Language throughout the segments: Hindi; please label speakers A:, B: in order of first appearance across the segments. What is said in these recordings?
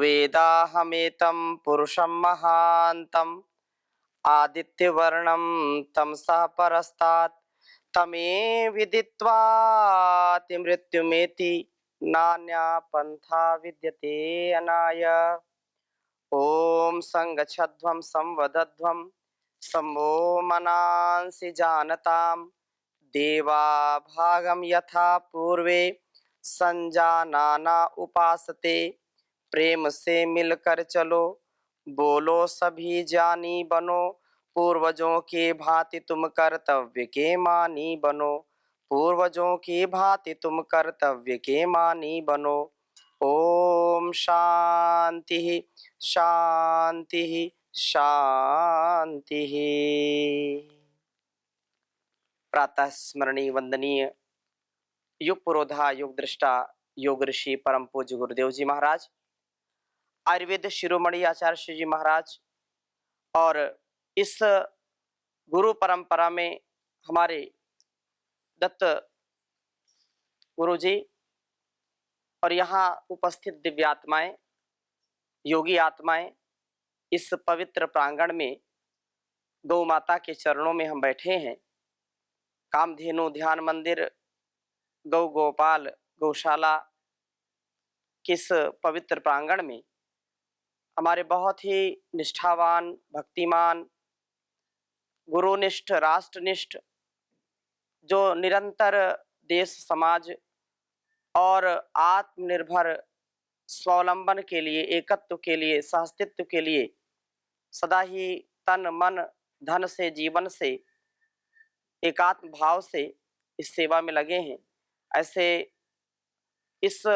A: वेदाहमेतं पुरुषं महान्तं आदित्यवर्णं तमसः परस्तात् तमे विदित्वाति मृत्युमेति नान्या पंथा विद्यते अनाय। ओम संगच्छध्वं संवदध्वं सम्भो मनांसि जानताम देवा भागम यथा पूर्वे संजानाना उपासते। प्रेम से मिलकर चलो बोलो सभी जानी बनो पूर्वजों के भांति तुम कर्तव्य के मानी बनो। पूर्वजों की भांति तुम कर्तव्य के मानी बनो। ओम शांति शांति शांति। प्रातः स्मरणीय वंदनीय युग पुरोधा युग दृष्टा योग ऋषि परम पूज्य गुरुदेव जी महाराज, आयुर्वेद शिरोमणि आचार्य श्री जी महाराज और इस गुरु परंपरा में हमारे दत्त गुरु जी और यहाँ उपस्थित दिव्यात्माएं, योगी आत्माएं, इस पवित्र प्रांगण में गौ माता के चरणों में हम बैठे हैं। कामधेनु ध्यान मंदिर गौ गोपाल गौशाला किस पवित्र प्रांगण में हमारे बहुत ही निष्ठावान, भक्तिमान, गुरुनिष्ठ, राष्ट्रनिष्ठ, जो निरंतर देश समाज और आत्मनिर्भर स्वावलंबन के लिए, एकत्व के लिए, सहअस्तित्व के लिए सदा ही तन मन धन से, जीवन से, एकात्म भाव से इस सेवा में लगे हैं। ऐसे इस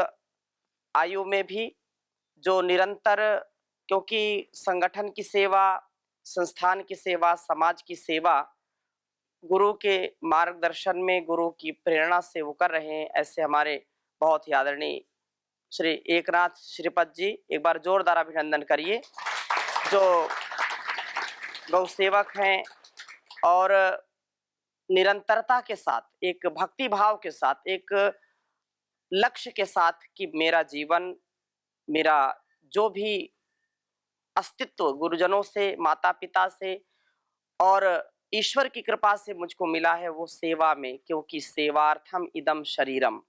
A: आयु में भी जो निरंतर, क्योंकि संगठन की सेवा, संस्थान की सेवा, समाज की सेवा गुरु के मार्गदर्शन में, गुरु की प्रेरणा से वो कर रहे हैं, ऐसे हमारे बहुत ही आदरणीय श्री एकनाथ श्रीपद जी, एक बार जोरदार अभिनंदन करिए, जो गौ सेवक हैं और निरंतरता के साथ, एक भक्ति भाव के साथ, एक लक्ष्य के साथ कि मेरा जीवन, मेरा जो भी अस्तित्व गुरुजनों से, माता पिता से और ईश्वर की कृपा से मुझको मिला है, वो सेवा में, क्योंकि सेवार्थम इदम शरीरम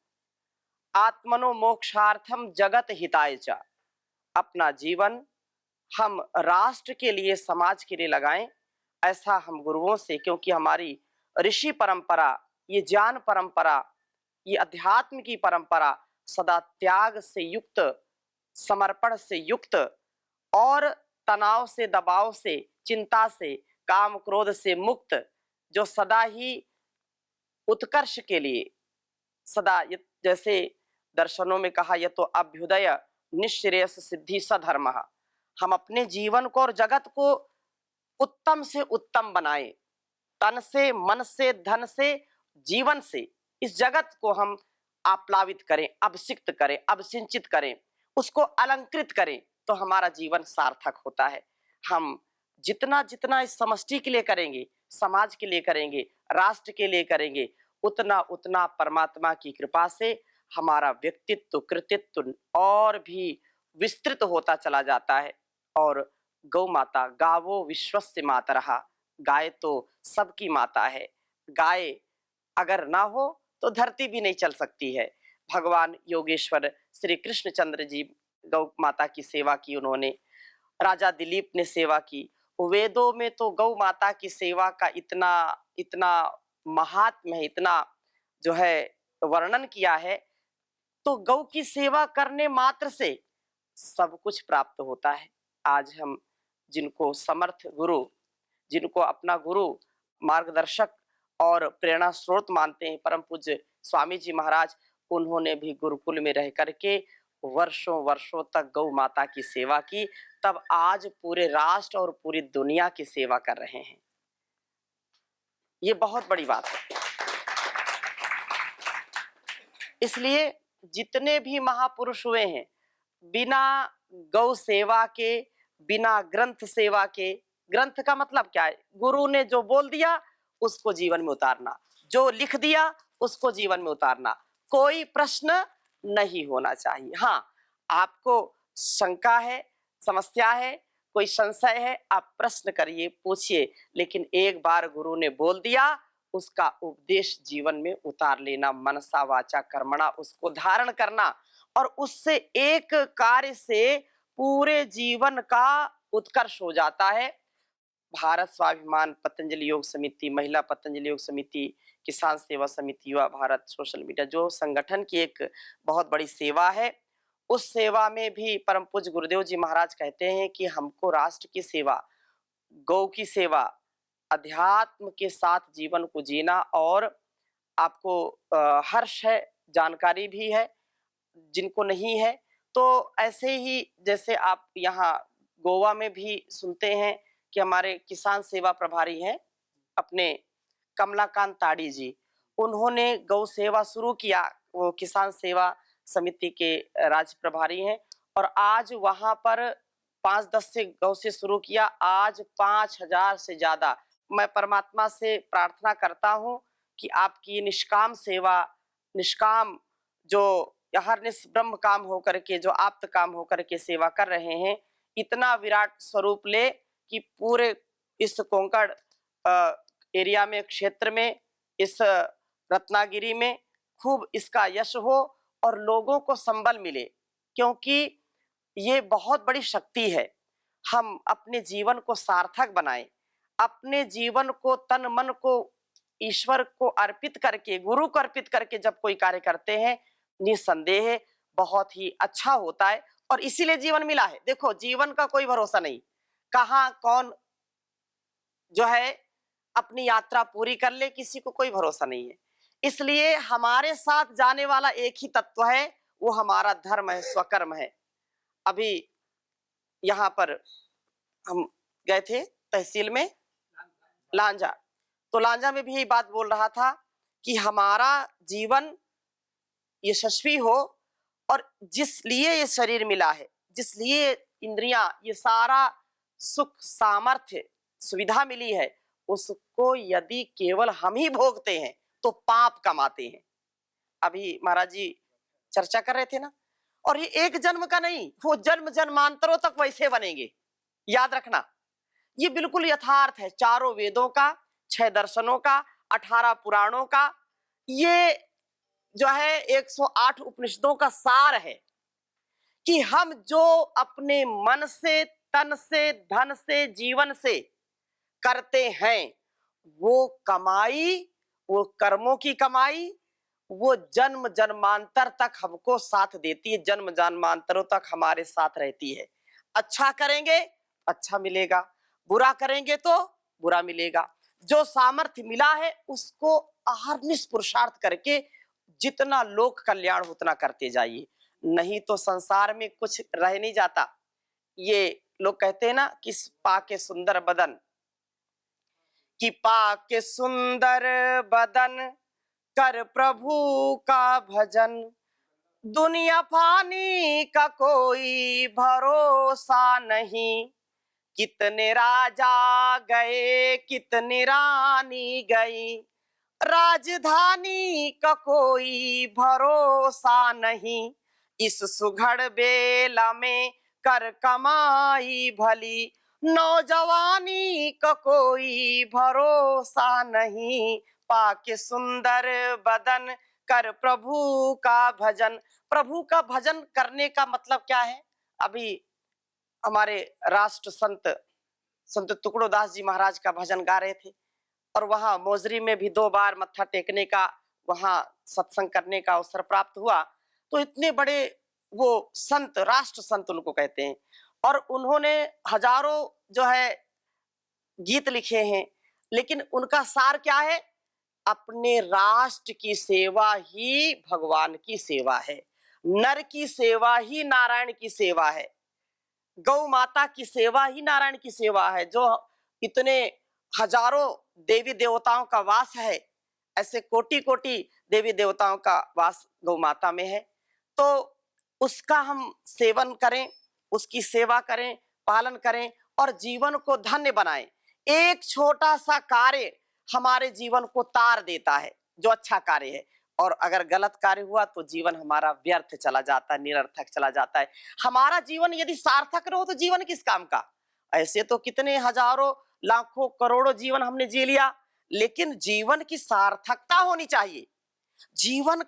A: आत्मनो मोक्षार्थम जगत हिताय च। अपना जीवन हम राष्ट्र के लिए, समाज के लिए लगाएं, ऐसा हम गुरुओं से, क्योंकि हमारी ऋषि परंपरा, ये ज्ञान परंपरा, ये अध्यात्म की परंपरा सदा त्याग से युक्त, समर्पण से युक्त और तनाव से, दबाव से, चिंता से, काम क्रोध से मुक्त, जो सदा ही उत्कर्ष के लिए सदा, जैसे दर्शनों में कहा, यह तो अभ्युदय निश्रेयस सिद्धि सधर्मः, हम अपने जीवन को और जगत को उत्तम से उत्तम बनाएं, तन से, मन से, धन से, जीवन से इस जगत को हम आप्लावित करें, अभिषिक्त करें, अभिसिंचित करें, उसको अलंकृत करें, तो हमारा जीवन सार्थक होता है। हम जितना जितना इस समष्टि के लिए करेंगे, समाज के लिए करेंगे, राष्ट्र के लिए करेंगे, उतना उतना परमात्मा की कृपा से हमारा व्यक्तित्व, कृतित्व और भी विस्तृत होता चला जाता है। और गौ माता, गावो विश्वस्य मातरः, गाय तो सबकी माता है। गाय अगर ना हो तो धरती भी नहीं चल सकती है। भगवान योगेश्वर श्री कृष्णचंद्र जी गौ माता की सेवा की उन्होंने, राजा दिलीप ने सेवा की। वेदों में तो गौ माता की सेवा का इतना इतना महात्म्य है, इतना जो है वर्णन किया है। तो गौ की सेवा करने मात्र से सब कुछ प्राप्त होता है। आज हम जिनको समर्थ गुरु, जिनको अपना गुरु, मार्गदर्शक और प्रेरणा स्रोत मानते हैं, परम पूज्य स्वामी जी महाराज, उन्होंने भी गुरुकुल में रह करके वर्षों वर्षों तक गौ माता की सेवा की, तब आज पूरे राष्ट्र और पूरी दुनिया की सेवा कर रहे हैं। ये बहुत बड़ी बात है। इसलिए जितने भी महापुरुष हुए हैं, बिना गौ सेवा के, बिना ग्रंथ सेवा के, ग्रंथ का मतलब क्या है? गुरु ने जो बोल दिया उसको जीवन में उतारना, जो लिख दिया उसको जीवन में उतारना, कोई प्रश्न नहीं होना चाहिए। हाँ, आपको शंका है, समस्या है, कोई संशय है, आप प्रश्न करिए, पूछिए, लेकिन एक बार गुरु ने बोल दिया, उसका उपदेश जीवन में उतार लेना, मनसा वाचा कर्मणा, उसको धारण करना और उससे एक कार्य से पूरे जीवन का उत्कर्ष हो जाता है। भारत स्वाभिमान, पतंजलि योग समिति, महिला पतंजलि योग समिति, किसान सेवा समिति, युवा भारत, सोशल मीडिया, जो संगठन की एक बहुत बड़ी सेवा है, उस सेवा में भी परम पूज्य गुरुदेव जी महाराज कहते हैं कि हमको राष्ट्र की सेवा, गौ की सेवा, अध्यात्म के साथ जीवन को जीना और आपको हर्ष है, जानकारी भी है, जिनको नहीं है, तो ऐसे ही जैसे आप यहाँ गोवा में भी सुनते हैं कि हमारे किसान सेवा प्रभारी हैं अपने कमलाकांत ताड़ी जी, उन्होंने गौ सेवा शुरू किया, वो किसान सेवा समिति के राज्य प्रभारी हैं और आज वहां पर 5-10 से गौ से शुरू किया, आज 5000 से ज्यादा। मैं परमात्मा से प्रार्थना करता हूं कि आपकी निष्काम सेवा, निष्काम जो हर निष्ब्रह्म काम होकर के, जो आप्त काम होकर के सेवा कर रहे हैं, इतना विराट स्वरूप ले कि पूरे इस कोंकण एरिया में, क्षेत्र में, इस रत्नागिरी में खूब इसका यश हो और लोगों को संबल मिले, क्योंकि ये बहुत बड़ी शक्ति है। हम अपने जीवन को सार्थक बनाएं, अपने जीवन को, तन मन को ईश्वर को अर्पित करके, गुरु को अर्पित करके जब कोई कार्य करते हैं, निसंदेह बहुत ही अच्छा होता है और इसीलिए जीवन मिला है। देखो, जीवन का कोई भरोसा नहीं, कहाँ कौन जो है अपनी यात्रा पूरी कर ले, किसी को कोई भरोसा नहीं है। इसलिए हमारे साथ जाने वाला एक ही तत्व है, वो हमारा धर्म है, स्वकर्म है। अभी यहाँ पर हम गए थे तहसील में लांजा, तो लांजा में भी यही बात बोल रहा था कि हमारा जीवन यशस्वी हो और जिस लिए ये शरीर मिला है, जिस लिए इंद्रियां, ये सारा सुख, सामर्थ्य, सुविधा मिली है, उसको यदि केवल हम ही भोगते हैं तो पाप कमाते हैं। अभी महाराज जी चर्चा कर रहे थे ना, और ये एक जन्म का नहीं, वो जन्म जन्मांतरों तक वैसे बनेंगे, याद रखना। ये बिल्कुल यथार्थ है, चारों वेदों का, 6 दर्शनों का, 18 पुराणों का, ये जो है 108 उपनिषदों का सार है कि हम जो अपने मन से, तन से, धन से, जीवन से करते हैं, वो कमाई, वो कर्मों की कमाई, वो जन्म जन्मांतर तक हमको साथ देती है, जन्म जन्मांतरों तक हमारे साथ रहती है। अच्छा करेंगे अच्छा मिलेगा, बुरा करेंगे तो बुरा मिलेगा। जो सामर्थ्य मिला है उसको अहर्निश पुरुषार्थ करके जितना लोक कल्याण उतना करते जाइए, नहीं तो संसार में कुछ रह नहीं जाता। ये लोग कहते हैं ना कि पाके सुंदर बदन, कि पाके सुंदर बदन कर प्रभु का भजन, दुनिया फानी का कोई भरोसा नहीं, कितने राजा गए कितनी रानी गई, राजधानी का कोई भरोसा नहीं, इस सुघड़ बेला में कर कमाई भली, नौजवानी का कोई भरोसा नहीं, पाके सुंदर बदन कर प्रभु का भजन। प्रभु का भजन करने का मतलब क्या है? अभी हमारे राष्ट्र संत टुकड़ोदास जी महाराज का भजन गा रहे थे और वहां मोजरी में भी 2 बार मत्था टेकने का, वहां सत्संग करने का अवसर प्राप्त हुआ। तो इतने बड़े वो संत, राष्ट्र संत उनको कहते हैं, और उन्होंने हजारों जो है गीत लिखे हैं, लेकिन उनका सार क्या है? अपने राष्ट्र की सेवा ही भगवान की सेवा है, नर की सेवा ही नारायण की सेवा है, गौ माता की सेवा ही नारायण की सेवा है। जो इतने हजारों देवी देवताओं का वास है, ऐसे कोटि कोटि देवी देवताओं का वास गौ माता में है, तो उसका हम सेवन करें, उसकी सेवा करें, पालन करें और जीवन को धन्य बनाएं। एक छोटा सा कार्य हमारे जीवन को तार देता है, जो अच्छा कार्य है, और अगर गलत कार्य हुआ तो जीवन हमारा व्यर्थ चला जाता है, निरर्थक चला जाता है। हमारा जीवन यदि सार्थक न हो तो जीवन किस काम का? ऐसे तो कितने हजारों लाखों करोड़ों जीवन हमने जी लिया, लेकिन जीवन की सार्थकता होनी चाहिए। जीवन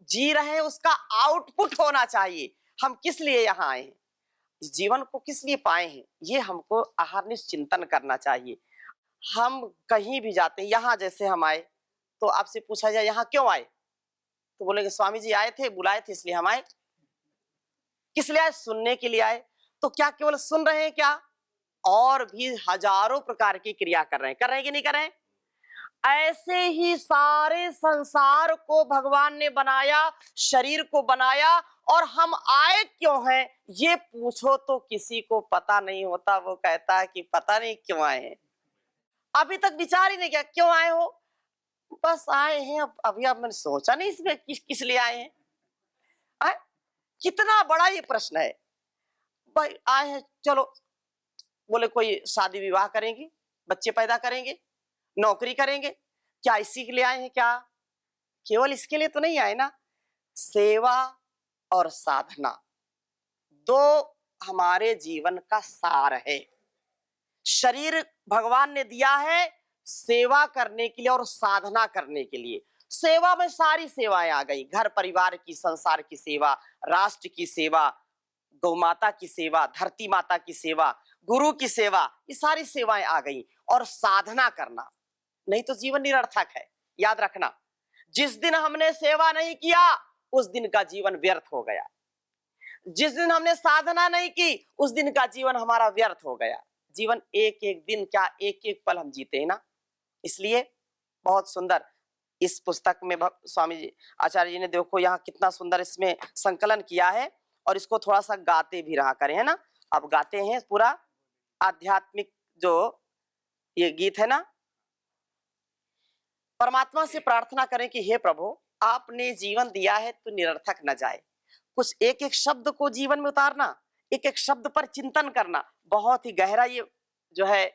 A: जी रहे हैं उसका आउटपुट होना चाहिए। हम किस लिए यहाँ आए हैं, इस जीवन को किस लिए पाए हैं, ये हमको अहर्निश चिंतन करना चाहिए। हम कहीं भी जाते हैं, यहाँ जैसे हम आए तो आपसे पूछा जाए यहाँ क्यों आए, तो बोलेंगे स्वामी जी आए थे, बुलाए थे इसलिए हम आए। किस लिए आए? सुनने के लिए आए। तो क्या केवल सुन रहे हैं क्या? और भी हजारों प्रकार की क्रिया कर रहे हैं कि नहीं कर रहे हैं? ऐसे ही सारे संसार को भगवान ने बनाया, शरीर को बनाया, और हम आए क्यों हैं ये पूछो तो किसी को पता नहीं होता। वो कहता है कि पता नहीं क्यों आए हैं, अभी तक विचार ही नहीं किया क्यों आए हो, बस आए हैं। अब मैंने सोचा नहीं इसमें किस लिए आए हैं। आए? कितना बड़ा ये प्रश्न है भाई। आए हैं चलो, बोले कोई शादी विवाह करेंगे, बच्चे पैदा करेंगे, नौकरी करेंगे, क्या इसी के लिए आए हैं क्या? केवल इसके लिए तो नहीं आए ना। सेवा और साधना दो हमारे जीवन का सार है। शरीर भगवान ने दिया है सेवा करने के लिए और साधना करने के लिए। सेवा में सारी सेवाएं आ गई, घर परिवार की, संसार की सेवा, राष्ट्र की सेवा, गौ माता की सेवा, धरती माता की सेवा, गुरु की सेवा, ये सारी सेवाएं आ गई। और साधना करना, नहीं तो जीवन निरर्थक है। याद रखना, जिस दिन हमने सेवा नहीं किया उस दिन का जीवन व्यर्थ हो गया। जिस दिन हमने साधना नहीं की उस दिन का जीवन हमारा व्यर्थ हो गया। जीवन एक एक दिन क्या, एक एक पल हम जीते हैं ना। इसलिए बहुत सुंदर इस पुस्तक में स्वामी जी आचार्य जी ने देखो यहाँ कितना सुंदर इसमें संकलन किया है। और इसको थोड़ा सा गाते भी रहा करें, है ना। अब गाते हैं पूरा आध्यात्मिक जो ये गीत है ना। परमात्मा से प्रार्थना करें कि हे प्रभु, आपने जीवन दिया है तो निरर्थक न जाए। कुछ एक एक शब्द को जीवन में उतारना, एक एक शब्द पर चिंतन करना। बहुत ही गहरा ये जो है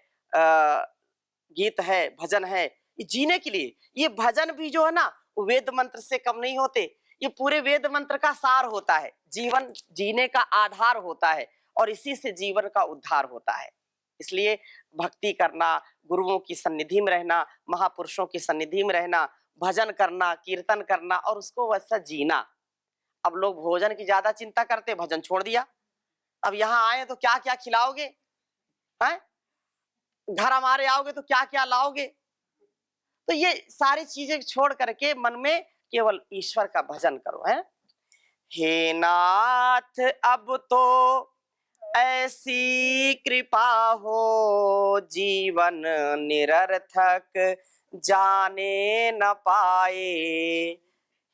A: गीत है, भजन है, ये जीने के लिए। ये भजन भी जो है ना वेद मंत्र से कम नहीं होते। ये पूरे वेद मंत्र का सार होता है, जीवन जीने का आधार होता है, और इसी से जीवन का उद्धार होता है। इसलिए भक्ति करना, गुरुओं की सन्निधि में रहना, महापुरुषों की सन्निधि में रहना, भजन करना, कीर्तन करना और उसको वैसा जीना। अब लोग भोजन की ज्यादा चिंता करते, भजन छोड़ दिया। अब यहाँ आए तो क्या क्या खिलाओगे, हैं? घर हमारे आओगे तो क्या क्या लाओगे। तो ये सारी चीजें छोड़ करके मन में केवल ईश्वर का भजन करो, है। हे नाथ अब तो ऐसी कृपा हो, जीवन निरर्थक जाने न पाए।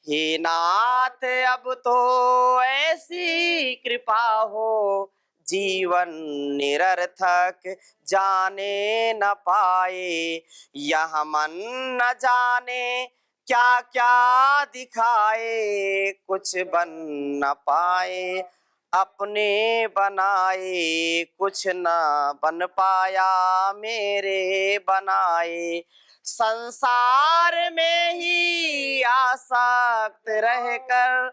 A: हे नाथ अब तो ऐसी कृपा हो, जीवन निरर्थक जाने न पाए। यह मन न जाने क्या क्या दिखाए, कुछ बन न पाए अपने बनाए। कुछ न बन पाया मेरे बनाए, संसार में ही आसक्त रहकर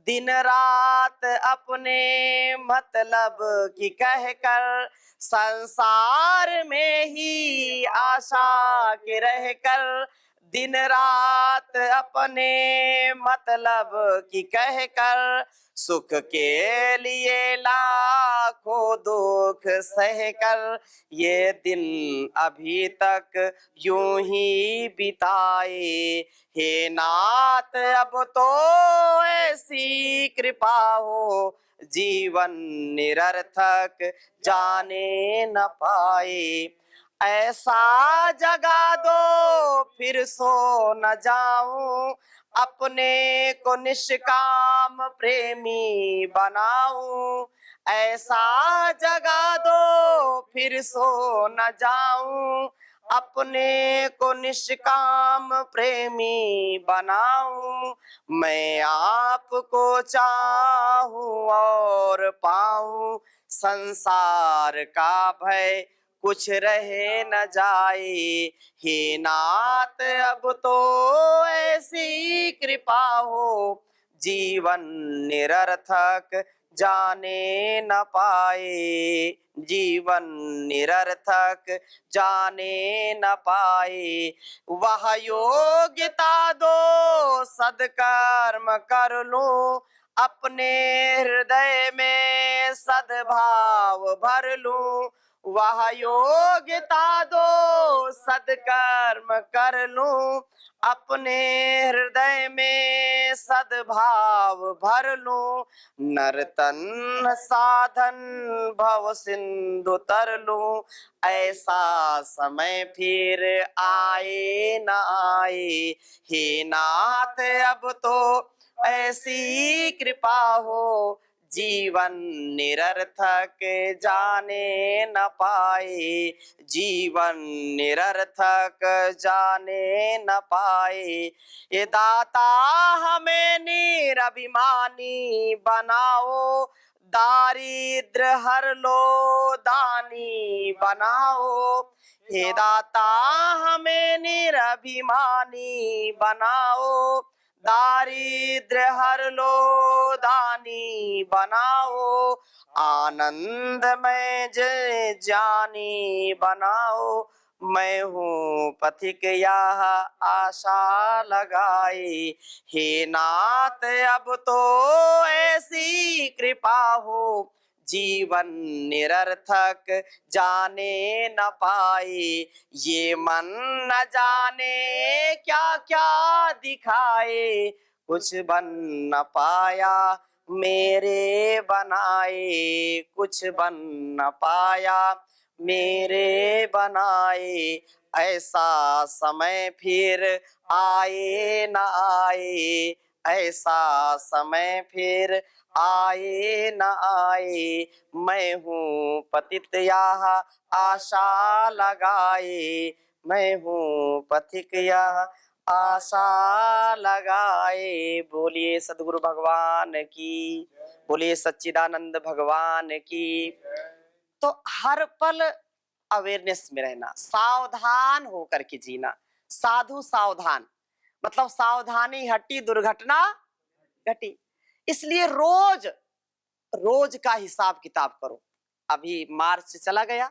A: दिन रात अपने मतलब की कहकर। संसार में ही आशा के रहकर दिन रात अपने मतलब की कहकर। सुख के लिए लाखों दुख सहकर, ये दिन अभी तक यूं ही बिताए। हे नाथ अब तो ऐसी कृपा हो, जीवन निरर्थक जाने न पाए। ऐसा जगा दो फिर सो न जाऊं, अपने को निष्काम प्रेमी बनाऊं। ऐसा जगा दो फिर सो न जाऊं, अपने को निष्काम प्रेमी बनाऊं। मैं आपको चाहूं और पाऊं, संसार का भय कुछ रहे न जाए। हे नाथ अब तो ऐसी कृपा हो, जीवन निरर्थक जाने न पाए, जीवन निरर्थक जाने न पाए। वह योग्यता दो सद्कर्म कर लूं, अपने हृदय में सद्भाव भर लूं। वह योग्यता दो सद्कर्म कर लूं, अपने हृदय में सद्भाव भर लूं। नर्तन साधन भव सिंधु तर लूं, ऐसा समय फिर आए न आए। हे नाथ अब तो ऐसी कृपा हो, जीवन निरर्थक जाने न पाए, जीवन निरर्थक जाने न पाए। ये दाता हमें निरभिमानी बनाओ, दारिद्र हर लो दानी बनाओ। हे दाता हमें निरभिमानी बनाओ, दारिद्र हर लो दानी बनाओ। आनंद में जय जानी बनाओ, मैं हूँ पथिक यह आशा लगाए। हे नाथ अब तो ऐसी कृपा हो, जीवन निरर्थक जाने न पाए। ये मन न जाने क्या क्या दिखाए, कुछ बन न पाया मेरे बनाए, कुछ बन न पाया मेरे बनाए। ऐसा समय फिर आए न आए, ऐसा समय फिर आए न आए। मैं हूँ पतित यह आशा लगाए, मैं हूँ पथिक यह आशा लगाए। बोलिए सद्गुरु भगवान की, बोलिए सच्चिदानंद भगवान की। तो हर पल अवेयरनेस में रहना, सावधान होकर के जीना। साधु सावधान मतलब सावधानी हटी दुर्घटना घटी। इसलिए रोज रोज का हिसाब किताब करो। अभी मार्च चला गया,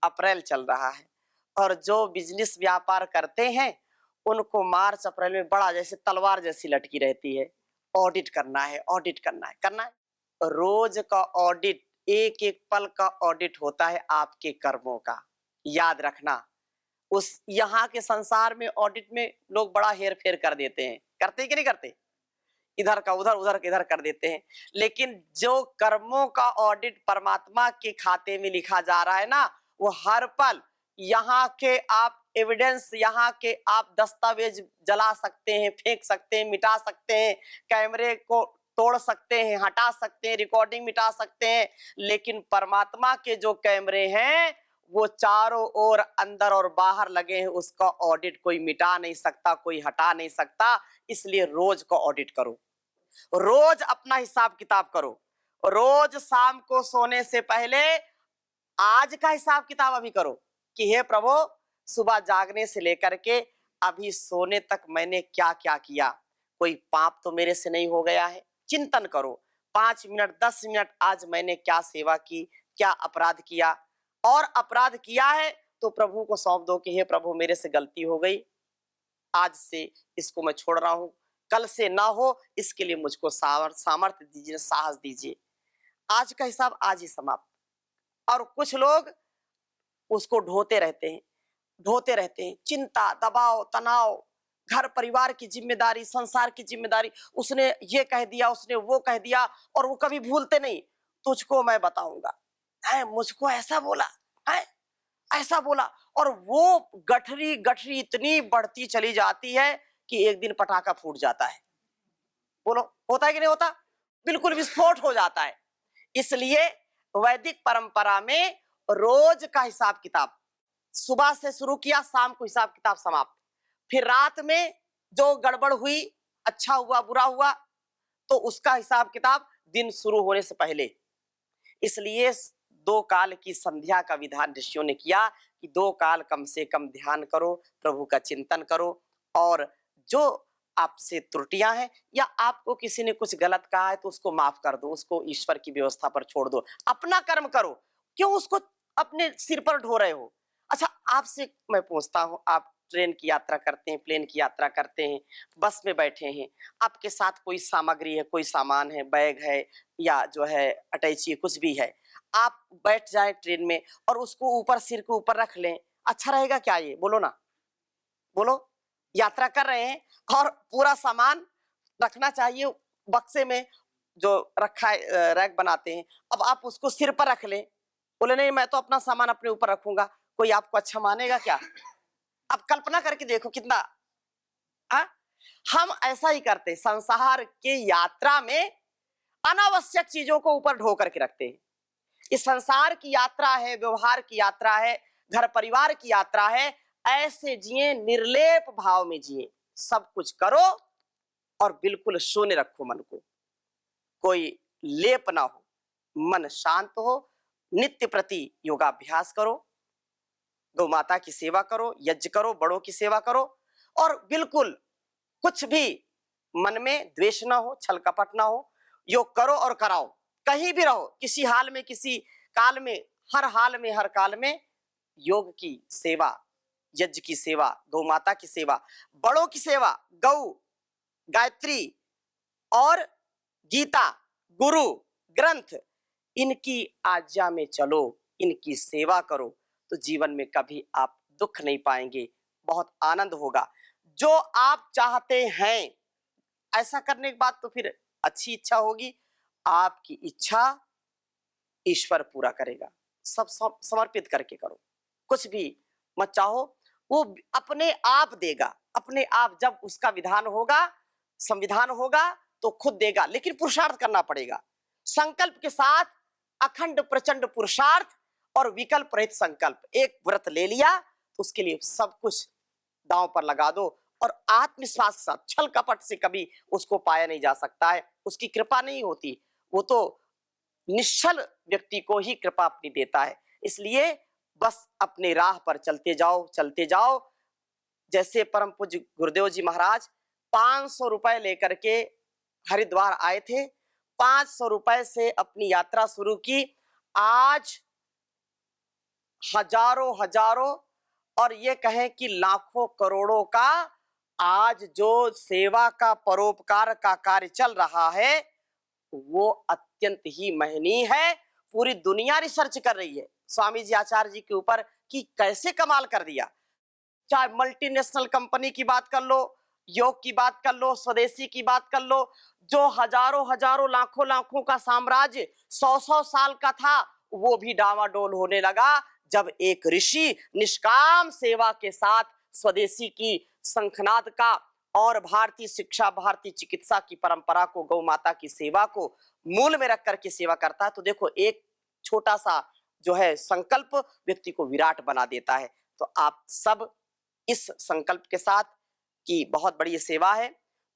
A: अप्रैल चल रहा है, और जो बिजनेस व्यापार करते हैं उनको मार्च अप्रैल में बड़ा जैसे तलवार जैसी लटकी रहती है, ऑडिट करना है, ऑडिट करना है, करना है। रोज का ऑडिट, एक एक पल का ऑडिट होता है आपके कर्मों का, याद रखना। उस यहाँ के संसार में ऑडिट में लोग बड़ा हेर फेर कर देते हैं, करते हैं कि नहीं करते, इधर का उधर, उधर का इधर कर देते हैं। लेकिन जो कर्मों का ऑडिट परमात्मा के खाते में लिखा जा रहा है ना, वो हर पल यहाँ के आप एविडेंस, यहाँ के आप दस्तावेज जला सकते हैं, फेंक सकते हैं, मिटा सकते हैं, कैमरे को तोड़ सकते हैं, हटा सकते हैं, रिकॉर्डिंग मिटा सकते हैं। लेकिन परमात्मा के जो कैमरे हैं वो चारों ओर अंदर और बाहर लगे हैं, उसका ऑडिट कोई मिटा नहीं सकता, कोई हटा नहीं सकता। इसलिए रोज का ऑडिट करो, रोज अपना हिसाब किताब करो। रोज शाम को सोने से पहले आज का हिसाब किताब अभी करो कि हे प्रभु, सुबह जागने से लेकर के अभी सोने तक मैंने क्या क्या किया, कोई पाप तो मेरे से नहीं हो गया है। चिंतन करो, 5 मिनट 10 मिनट, आज मैंने क्या सेवा की, क्या अपराध किया, और अपराध किया है तो प्रभु को सौंप दो कि हे प्रभु, मेरे से गलती हो गई, आज से इसको मैं छोड़ रहा हूं, कल से ना हो, इसके लिए मुझको सामर्थ्य दीजिए, साहस दीजिए। आज का हिसाब आज ही समाप्त। और कुछ लोग उसको ढोते रहते हैं, ढोते रहते हैं, चिंता, दबाव, तनाव, घर परिवार की जिम्मेदारी, संसार की जिम्मेदारी, उसने ये कह दिया, उसने वो कह दिया, और वो कभी भूलते नहीं, तुझको मैं बताऊंगा, है मुझको ऐसा बोला, है ऐसा बोला। और वो गठरी गठरी इतनी बढ़ती चली जाती है कि एक दिन पटाखा फूट जाता है। बोलो, होता है कि नहीं होता? बिल्कुल विस्फोट हो जाता है। इसलिए वैदिक परंपरा में रोज का हिसाब किताब, सुबह से शुरू किया, शाम को हिसाब किताब समाप्त। फिर रात में जो गड़बड़ हुई, अच्छा हुआ बुरा हुआ, तो उसका हिसाब किताब दिन शुरू होने से पहले। इसलिए 2 काल की संध्या का विधान ऋषियों ने किया कि 2 काल कम से कम ध्यान करो, प्रभु का चिंतन करो, और जो आपसे त्रुटियां हैं या आपको किसी ने कुछ गलत कहा है तो उसको माफ कर दो, उसको ईश्वर की व्यवस्था पर छोड़ दो, अपना कर्म करो। क्यों उसको अपने सिर पर ढो रहे हो? अच्छा, आपसे मैं पूछता हूं, आप ट्रेन की यात्रा करते हैं, प्लेन की यात्रा करते हैं, बस में बैठे हैं, आपके साथ कोई सामग्री है, कोई सामान है, बैग है या जो है अटैची कुछ भी है, आप बैठ जाए ट्रेन में और उसको ऊपर, सिर के ऊपर रख लें, अच्छा रहेगा क्या? ये बोलो ना, बोलो। यात्रा कर रहे हैं और पूरा सामान रखना चाहिए बक्से में, जो रखा है, रैक बनाते हैं, अब आप उसको सिर पर रख लें, बोले नहीं मैं तो अपना सामान अपने ऊपर रखूंगा, कोई आपको अच्छा मानेगा क्या? अब कल्पना करके देखो कितना, हाँ? हम ऐसा ही करते हैं, संसार के यात्रा में अनावश्यक चीजों को ऊपर ढो करके रखते हैं। इस संसार की यात्रा है, व्यवहार की यात्रा है, घर परिवार की यात्रा है, ऐसे जिए, निर्लेप भाव में जिए, सब कुछ करो और बिल्कुल शून्य रखो मन को, कोई लेप ना हो, मन शांत हो, नित्य प्रति योगाभ्यास करो, गौ माता की सेवा करो, यज्ञ करो, बड़ों की सेवा करो और बिल्कुल कुछ भी मन में द्वेष ना हो, छल कपट ना हो, योग करो और कराओ, कहीं भी रहो, किसी हाल में, किसी काल में, हर हाल में, हर काल में योग की सेवा, यज्ञ की सेवा, गौ माता की सेवा, बड़ों की सेवा, गौ, गायत्री और गीता, गुरु ग्रंथ, इनकी आज्ञा में चलो, इनकी सेवा करो, तो जीवन में कभी आप दुख नहीं पाएंगे, बहुत आनंद होगा। जो आप चाहते हैं ऐसा करने के बाद तो फिर अच्छी इच्छा होगी, आपकी इच्छा ईश्वर पूरा करेगा। सब समर्पित करके करो, कुछ भी मत चाहो, वो अपने आप देगा, अपने आप जब उसका विधान होगा, संविधान होगा तो खुद देगा, लेकिन पुरुषार्थ करना पड़ेगा, संकल्प के साथ, अखंड प्रचंड पुरुषार्थ और विकल्प रहित संकल्प। एक व्रत ले लिया तो उसके लिए सब कुछ दांव पर लगा दो और आत्मविश्वास के साथ, छल कपट से कभी उसको पाया नहीं जा सकता है, उसकी कृपा नहीं होती, वो तो निश्चल व्यक्ति को ही कृपा अपनी देता है। इसलिए बस अपने राह पर चलते जाओ, चलते जाओ। जैसे परम पूज्य गुरुदेव जी महाराज 500 रुपए लेकर के हरिद्वार आए थे, 500 रुपए से अपनी यात्रा शुरू की, आज हजारों हजारों और ये कहें कि लाखों करोड़ों का आज जो सेवा का, परोपकार का कार्य चल रहा है, वो अत्यंत ही महनीय है। पूरी दुनिया रिसर्च कर रही है स्वामी जी आचार्य जी के ऊपर कि कैसे कमाल कर दिया। चाहे मल्टीनेशनल कंपनी की बात कर लो, योग की बात कर लो, स्वदेशी की बात कर लो, जो हजारों हजारों लाखों लाखों का साम्राज्य 100-100 साल का था, वो भी डावाडोल होने लगा जब एक ऋषि निष्काम सेवा के साथ स्वदेशी की शंखनाद का और भारतीय शिक्षा, भारतीय चिकित्सा की परंपरा को, गौ माता की सेवा को मूल में रख करके सेवा करता है। तो देखो, एक छोटा सा जो है संकल्प व्यक्ति को विराट बना देता है। तो आप सब इस संकल्प के साथ कि बहुत बड़ी सेवा है,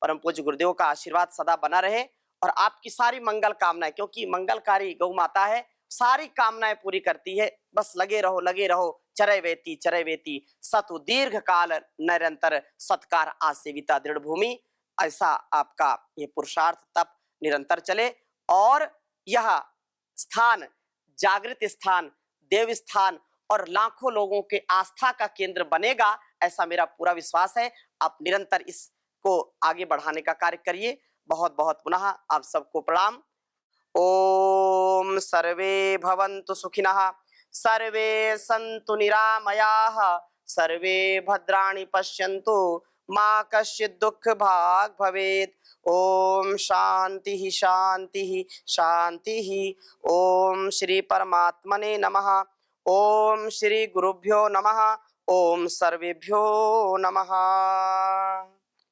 A: परम पूज्य गुरुदेव का आशीर्वाद सदा बना रहे और आपकी सारी मंगल कामनाएं, क्योंकि मंगलकारी गौ माता है, सारी कामनाएं पूरी करती है। बस लगे रहो, लगे रहो, चरय वेती सतु दीर्घ काल निरंतर सत्कार आसेविता दृढ़ भूमि। ऐसा आपका ये पुरुषार्थ तप निरंतर चले और यह स्थान जागृत स्थान, देव स्थान और लाखों लोगों के आस्था का केंद्र बनेगा, ऐसा मेरा पूरा विश्वास है। आप निरंतर इसको आगे बढ़ाने का कार्य करिए। बहुत बहुत पुनः आप सबको प्रणाम। ओम सर्वे भवन्तु सुखिनः, सर्वे सन्तु निरामयाः, सर्वे भद्राणि पश्यन्तु, मा कश्चित् दुःख भाग् भवेत्। ओम शांति शांति शांति। ओम श्री परमात्मने नमः। ओम श्री गुरुभ्यो नमः। ओम सर्वेभ्यो नमः।